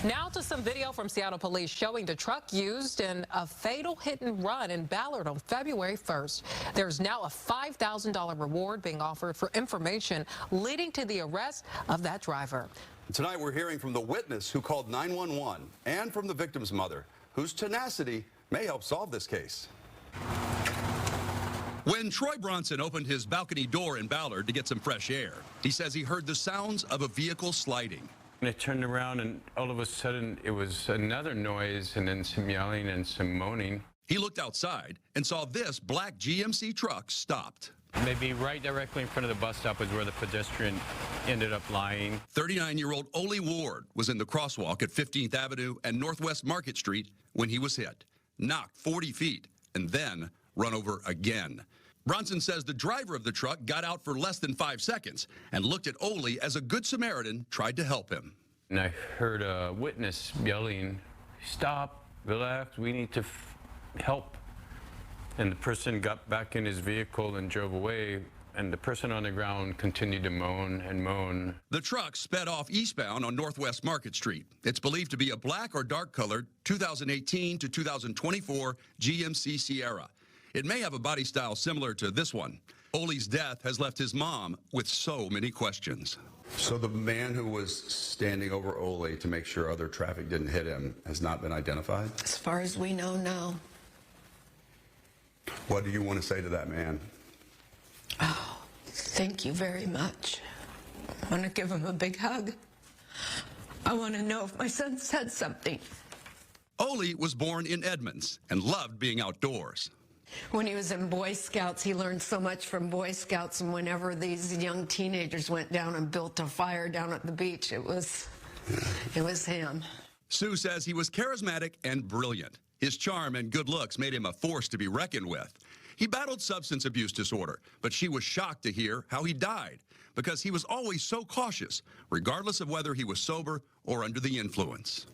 Now to some video from Seattle police showing the truck used in a fatal hit and run in Ballard on February 1st. There's now a $5,000 reward being offered for information leading to the arrest of that driver. Tonight we're hearing from the witness who called 911 and from the victim's mother, whose tenacity may help solve this case. When Troy Bronson opened his balcony door in Ballard to get some fresh air, he says he heard the sounds of a vehicle sliding. I turned around and all of a sudden it was another noise and then some yelling and some moaning. He looked outside and saw this black GMC truck stopped. Maybe right directly in front of the bus stop is where the pedestrian ended up lying. 39-year-old Ole Ward was in the crosswalk at 15th Avenue and Northwest Market Street when he was hit, knocked 40 feet, and then run over again. Bronson says the driver of the truck got out for less than 5 seconds and looked at Ole as a good Samaritan tried to help him. And I heard a witness yelling, "Stop, relax, we need to help." And the person got back in his vehicle and drove away, and the person on the ground continued to moan and moan. The truck sped off eastbound on Northwest Market Street. It's believed to be a black or dark-colored 2018 to 2024 GMC Sierra. It may have a body style similar to this one. Ole's death has left his mom with so many questions. So the man who was standing over Ole to make sure other traffic didn't hit him has not been identified? As far as we know, no. What do you want to say to that man? Oh, thank you very much. I want to give him a big hug. I want to know if my son said something. Ole was born in Edmonds and loved being outdoors. When he was in Boy Scouts, he learned so much from Boy Scouts, and whenever these young teenagers went down and built a fire down at the beach, it was him. Sue says he was charismatic and brilliant. His charm and good looks made him a force to be reckoned with. He battled substance abuse disorder, but she was shocked to hear how he died because he was always so cautious, regardless of whether he was sober or under the influence.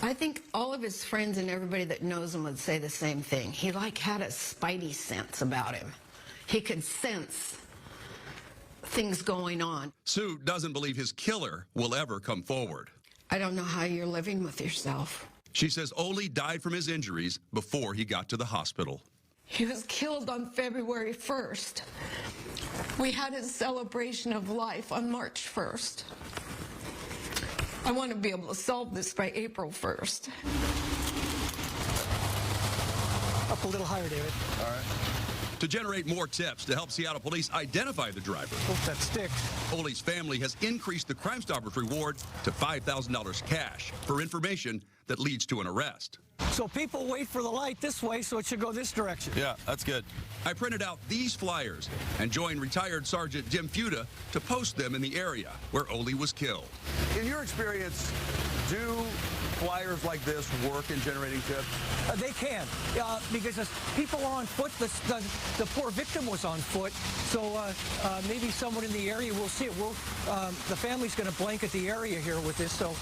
I think all of his friends and everybody that knows him would say the same thing. He had a spidey sense about him. He could sense things going on. Sue doesn't believe his killer will ever come forward. I don't know how you're living with yourself. She says Ole died from his injuries before he got to the hospital. He was killed on February 1st. We had his celebration of life on March 1st. I want to be able to solve this by April 1st. Up a little higher, David. All right. To generate more tips to help Seattle police identify the driver, Hope that sticks. Ole's family has increased the Crime Stoppers reward to $5,000 cash for information that leads to an arrest. So people wait for the light this way, so it should go this direction. Yeah, that's good. I printed out these flyers and joined retired Sergeant Jim Puget to post them in the area where Ole was killed. In your experience, do flyers like this work in generating tips? They can, because as people are on foot. The poor victim was on foot, so maybe someone in the area will see it. The family's going to blanket the area here with this, so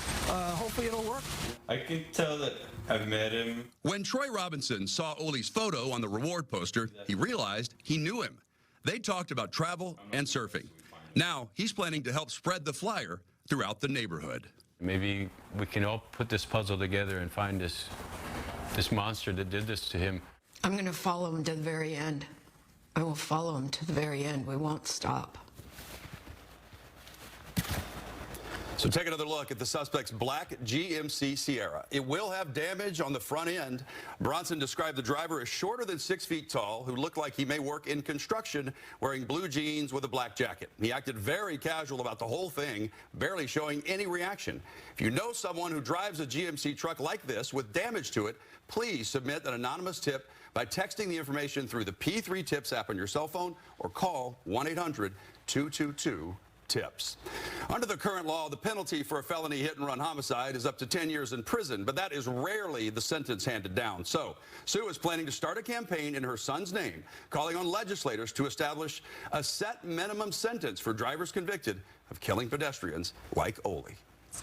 hopefully it'll work. I can tell that I've met him. When Troy Robinson saw Ole's photo on the reward poster, he realized he knew him. They talked about travel and surfing. Now he's planning to help spread the flyer throughout the neighborhood. Maybe we can all put this puzzle together and find this monster that did this to him. I'm going to follow him to the very end. I will follow him to the very end. We won't stop. So take another look at the suspect's black GMC Sierra. It will have damage on the front end. Bronson described the driver as shorter than 6 feet tall, who looked like he may work in construction, wearing blue jeans with a black jacket. He acted very casual about the whole thing, barely showing any reaction. If you know someone who drives a GMC truck like this with damage to it, please submit an anonymous tip by texting the information through the P3 Tips app on your cell phone or call 1-800-222-TIPS. Under the current law, the penalty for a felony hit-and-run homicide is up to 10 years in prison, but that is rarely the sentence handed down. So Sue is planning to start a campaign in her son's name, calling on legislators to establish a set minimum sentence for drivers convicted of killing pedestrians like Ole.